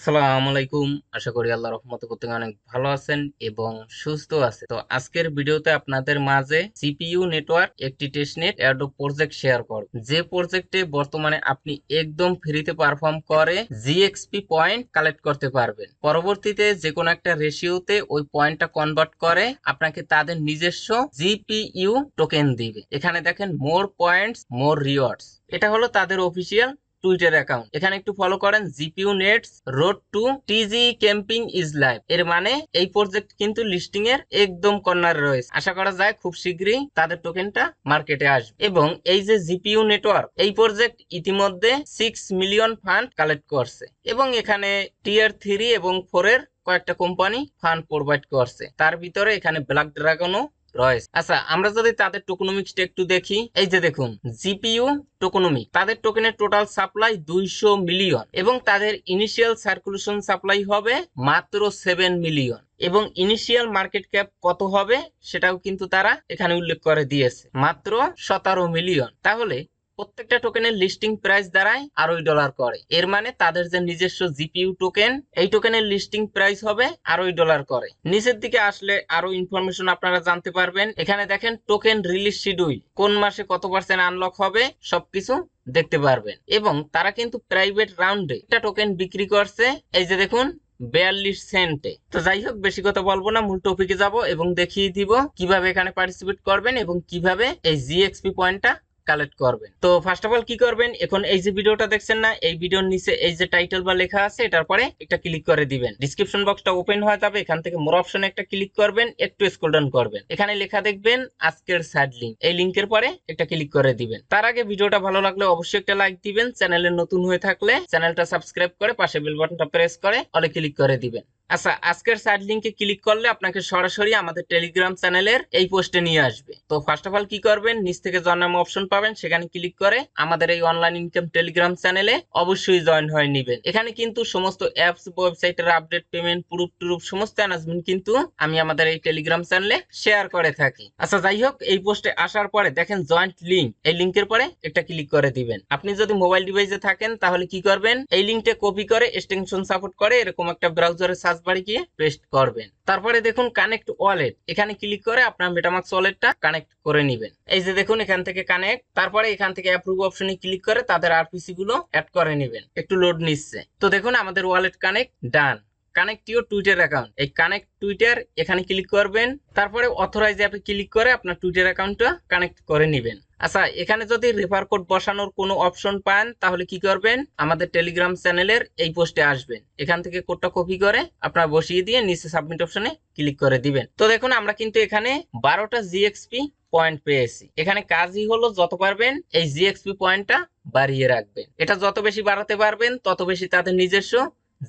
আসসালামু আলাইকুম। আশা করি আল্লাহর রহমতে প্রত্যেকে অনেক ভালো আছেন এবং সুস্থ আছে। তো আজকের ভিডিওতে আপনাদের মাঝে সিপিইউ নেটওয়ার্ক একটি টেস্টনেট এয়ারড্রপ প্রজেক্ট শেয়ার করব, যে প্রজেক্টে বর্তমানে আপনি একদম ফ্রিতে পারফর্ম করে জিএক্সপি পয়েন্ট কালেক্ট করতে পারবেন। পরবর্তীতে যে কোনো একটা রেশিওতে ওই পয়েন্টটা কনভার্ট করে আপনাকে তাদের নিজস্ব জিপিইউ টোকেন দিবে। এখানে দেখেন মোর পয়েন্টস মোর রিওয়ার্ডস, এটা হলো তাদের অফিসিয়াল টুইটার অ্যাকাউন্ট। এখানে একটু ফলো করেন। GPU nets road to TG camping is live, এর মানে এই প্রজেক্ট কিন্তু লিস্টিং এর একদম কর্নারে রয়েছে। আশা করা যায় খুব শীঘ্রই তাদের টোকেনটা মার্কেটে আসবে। এবং এই যে জিপিইউ নেটওয়ার্ক, এই প্রজেক্ট ইতিমধ্যে 6 মিলিয়ন ফান্ড কালেক্ট করছে এবং এখানে টিয়ার 3 এবং 4 এর কয়েকটা কোম্পানি ফান্ড প্রোভাইড করছে। তার ভিতরে এখানে ব্ল্যাক ড্রাগনও রয়েছে। আচ্ছা, আমরা যদি তাদের টোকোনমিক্সটা একটু দেখি, এই যে দেখুন জিপিইউ টোকোনমিক, তাদের টোকেনের টোটাল সাপ্লাই 200 মিলিয়ন এবং তাদের ইনিশিয়াল সার্কুলেশন সাপ্লাই হবে মাত্র 7 মিলিয়ন এবং ইনিশিয়াল মার্কেট ক্যাপ কত হবে সেটাও কিন্তু তারা এখানে উল্লেখ করে দিয়েছে, মাত্র 17 মিলিয়ন। তাহলে প্রত্যেকটা টোকেনের লিস্টিং প্রাইস দাঁড়ায় $8 করে। এর মানে তাদের যে নিজস্ব জিপিইউ টোকেন, এই টোকেনের লিস্টিং প্রাইস হবে $8 করে। নিচের দিকে আসলে আরো ইনফরমেশন আপনারা জানতে পারবেন। এখানে দেখেন টোকেন রিলিজ শিডিউল, কোন মাসে কত পার্সেন্ট আনলক হবে সবকিছু দেখতে পারবেন। এবং তারা কিন্তু প্রাইভেট রাউন্ডে একটা টোকেন বিক্রি করছে, এই যে দেখুন 42 সেন্টে। তো যাই হোক, বেশি কথা বলবো না, মূল টপিকে যাব এবং দেখিয়ে দিব কিভাবে এখানে পার্টিসিপেট করবেন এবং কিভাবে এই জিএক্সপি পয়েন্টটা কালেক্ট করবেন। তো ফার্স্ট অফ অল কি করবেন, এখন এই যে ভিডিওটা দেখছেন না, এই ভিডিওর নিচে এই যে টাইটেল বা লেখা আছে, এটার পরে একটা ক্লিক করে দিবেন। ডিসক্রিপশন বক্সটা ওপেন হয়ে যাবে, এখান থেকে মোর অপশনে একটা ক্লিক করবেন, একটু স্ক্রল ডাউন করবেন, এখানে লেখা দেখবেন আজকের সাইড লিংক, এই লিংকের পরে একটা ক্লিক করে দিবেন। তার আগে ভিডিওটা ভালো লাগলে অবশ্যই একটা লাইক দিবেন, চ্যানেলে নতুন হয়ে থাকলে চ্যানেলটা সাবস্ক্রাইব করে পাশে বেল বাটনটা প্রেস করে অলে ক্লিক করে দিবেন। আচ্ছা, আজকের সাইড লিংকে ক্লিক করলে আপনাকে সরাসরি আমাদের টেলিগ্রাম চ্যানেলের এই পোস্টে নিয়ে আসবে। তো ফার্স্ট অফ অল কি করবেন, নিচ থেকে জয়েন নামে অপশন পাবেন, সেখানে ক্লিক করে আমাদের এই অনলাইন ইনকাম টেলিগ্রাম চ্যানেলে অবশ্যই জয়েন হয়ে নেবেন। এখানে কিন্তু সমস্ত অ্যাপস, ওয়েবসাইটের আপডেট, পেমেন্ট, প্রুফ টুরুফ সমস্ত অ্যানাউন্সমেন্ট কিন্তু আমি আমাদের এই টেলিগ্রাম চ্যানেলে শেয়ার করে থাকি। আচ্ছা যাই হোক, এই পোস্টে আসার পরে দেখেন জয়েন্ট লিংক, এই লিংকের পরে একটা ক্লিক করে দিবেন। আপনি যদি মোবাইল ডিভাইসে থাকেন তাহলে কি করবেন, এই লিংকটা কপি করে এক্সটেনশন সাপোর্ট করে এরকম একটা ব্রাউজারে সার্চ বারে গিয়ে পেস্ট করবেন। তারপরে দেখুন কানেক্ট ওয়ালেট, এখানে ক্লিক করে আপনার মেটামাক্স ওয়ালেটটা কানেক্ট করে নেবেন। এই যে দেখুন এখান থেকে কানেক্ট, তারপরে এখান থেকে অ্যাপ্রুভ অপশনে ক্লিক করে তাদের আরপিসি গুলো অ্যাড করে নেবেন। একটু লোড নিচ্ছে। তো দেখুন আমাদের wallet connect done. Connect your Twitter account, এই কানেক্ট টুইটার এখানে ক্লিক করবেন, তারপরে অথরাইজ অ্যাপে ক্লিক করে আপনার টুইটার অ্যাকাউন্টটা কানেক্ট করে নেবেন। আচ্ছা, এখানে যদি রেফার কোড বসানোর কোনো অপশন পান তাহলে কি করবেন, আমাদের টেলিগ্রাম চ্যানেলের এই পোস্টে আসবেন, এখান থেকে কোডটা কপি করে আপনার বসিয়ে দিয়ে নিচে সাবমিট অপশনে ক্লিক করে দিবেন। তো দেখুন আমরা কিন্তু এখানে 12টা জিএক্সপি পয়েন্ট পেয়েছি। এখানে কাজই হলো যত পারবেন এই জিএক্সপি পয়েন্টটা বাড়িয়ে রাখবেন। এটা যত বেশি বাড়াতে পারবেন তত বেশি তাদের নিজস্ব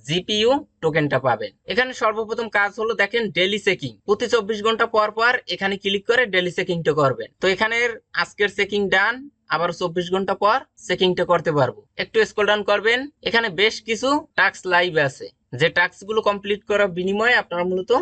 জিপিইউ টোকেনটা পাবেন। এখানে সর্বপ্রথম কাজ হলো দেখেন ডেইলি চেকিং, প্রতি 24 ঘন্টা পর পর এখানে ক্লিক করে ডেইলি চেকিংটা করবেন। তো এখানের আজকের চেকিং ডান, আবার 24 ঘন্টা পর চেকিংটা করতে পারবো। একটু স্ক্রল ডাউন করবেন, এখানে বেশ কিছু টাস্ক লাইভ আছে, যে টাস্ক গুলো কমপ্লিট করার বিনিময়ে আপনারা মূলত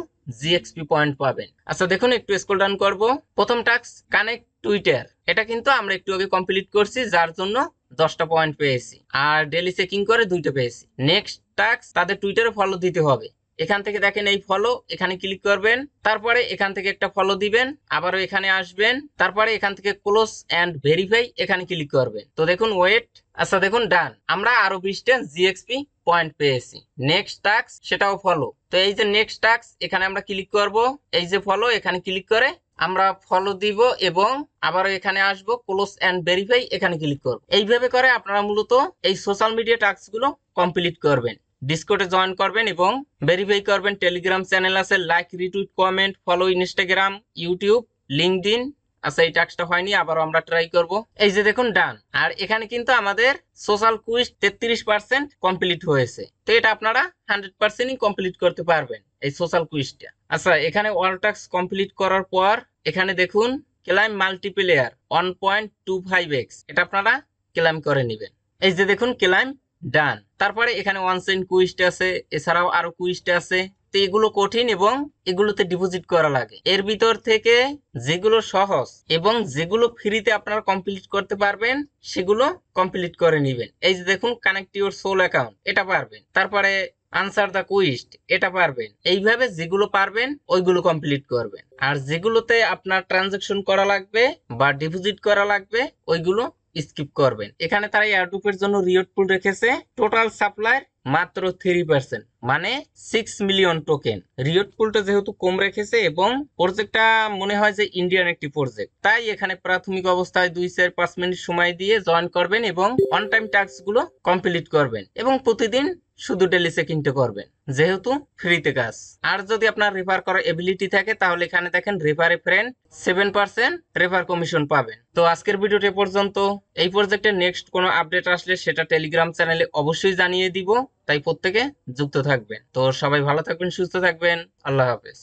জিএক্সপি পয়েন্ট পাবেন। আচ্ছা দেখুন একটু স্ক্রল ডাউন করব, প্রথম টাস্ক কানেক্ট টুইটার, এটা কিন্তু আমরা একটু আগে কমপ্লিট করছি, যার জন্য 10টা পয়েন্ট পেয়েছি, আর ডেইলি চেকিং করে 2টা পেয়েছি। নেক্সট টাস্ক তাদের টুইটারে ফলো দিতে হবে। এখান থেকে দেখেন এই ফলো, এখানে ক্লিক করবেন, তারপরে এখান থেকে একটা ফলো দিবেন, আবারও এখানে আসবেন, তারপরে এখান থেকে ক্লোজ এন্ড ভেরিফাই এখানে ক্লিক করবেন। তো দেখুন ওয়েট, আচ্ছা দেখুন ডান, আমরা আরো 20টা জিএক্সপি পয়েন্ট পেয়েছি। নেক্সট টাস্ক সেটাও ফলো। তো এই যে নেক্সট টাস্ক এখানে আমরা ক্লিক করব, এই যে ফলো এখানে ক্লিক করে আমরা ফলো দিব এবং আবারও এখানে আসবো, ক্লোজ এন্ড ভেরিফাই এখানে ক্লিক করব। এইভাবে করে আপনারা মূলত এই সোশ্যাল মিডিয়া টাস্ক গুলো কমপ্লিট করবেন। ডিসকর্ডে জয়েন করবেন এবং ভেরিফাই করবেন। টেলিগ্রাম চ্যানেল আছে, like, retweet, comment, follow Instagram, YouTube, LinkedIn. আচ্ছা এই টাস্কটা হয়নি, আবারও আমরা ট্রাই করব। এই যে দেখুন ডান, আর এখানে কিন্তু আমাদের সোশ্যাল কুইজ 33% কমপ্লিট হয়েছে। তো এটা আপনারা 100%ই কমপ্লিট করতে পারবেন এই সোশ্যাল কুইজটা। আচ্ছা এখানে অল টাস্ক কমপ্লিট করার পর এখানে দেখুন ক্লাইম মাল্টিপ্লেয়ার 1.25x, এটা আপনারা ক্লাইম করে নেবেন। এই যে দেখুন ক্লাইম ডান। তারপরে এখানে ওয়ান সেন্ট কুইজটা আছে, এছাড়াও আরো কুইজটা আছে। তো এগুলো কঠিন এবং এগুলোতে ডিপোজিট করা লাগে। এর ভিতর থেকে যেগুলো সহজ এবং যেগুলো ফ্রিতে আপনারা কমপ্লিট করতে পারবেন সেগুলো কমপ্লিট করে নেবেন। এই যে দেখুন কানেক্ট ইউর সোল অ্যাকাউন্ট, এটা পারবেন। তারপরে আনসার দ্য কুইস্ট এটা পারবেন। এইভাবে যেগুলো পারবেন ওইগুলো কমপ্লিট করবেন, আর যেগুলোতে আপনার ট্রানজাকশন করা লাগবে বা ডিপোজিট করা লাগবে ওইগুলো স্কিপ করবেন। এখানে তারা এয়ারড্রপের জন্য রিওয়ার্ড পুল রেখেছে টোটাল সাপ্লাই মাত্র 3%, মানে 6 মিলিয়ন টোকেন। রিওয়ার্ড পুলটা যেহেতু কম রেখেছে এবং প্রজেক্টটা মনে হয় যে ইন্ডিয়ান একটি প্রজেক্ট, তাই এখানে প্রাথমিক অবস্থায় 2-5 মিনিট সময় দিয়ে জয়েন করবেন এবং অন টাইম টাস্ক গুলো কমপ্লিট করবেন এবং প্রতিদিন শুধু ডেলি চেক-ইনটা করবেন, যেহেতু ফ্রিতে কাজ। আর যদি আপনার রেফার করার এবিলিটি থাকে তাহলে এখানে দেখেন refer a friend 7% refer commission পাবেন। তো আজকের ভিডিওটা এ পর্যন্ত। এই প্রজেক্টের নেক্সট কোনো আপডেট আসলে সেটা টেলিগ্রাম চ্যানেলে অবশ্যই জানিয়ে দিব, তাই প্রত্যেকে যুক্ত থাকবেন। তো সবাই ভালো থাকবেন, সুস্থ থাকবেন। আল্লাহ হাফেজ।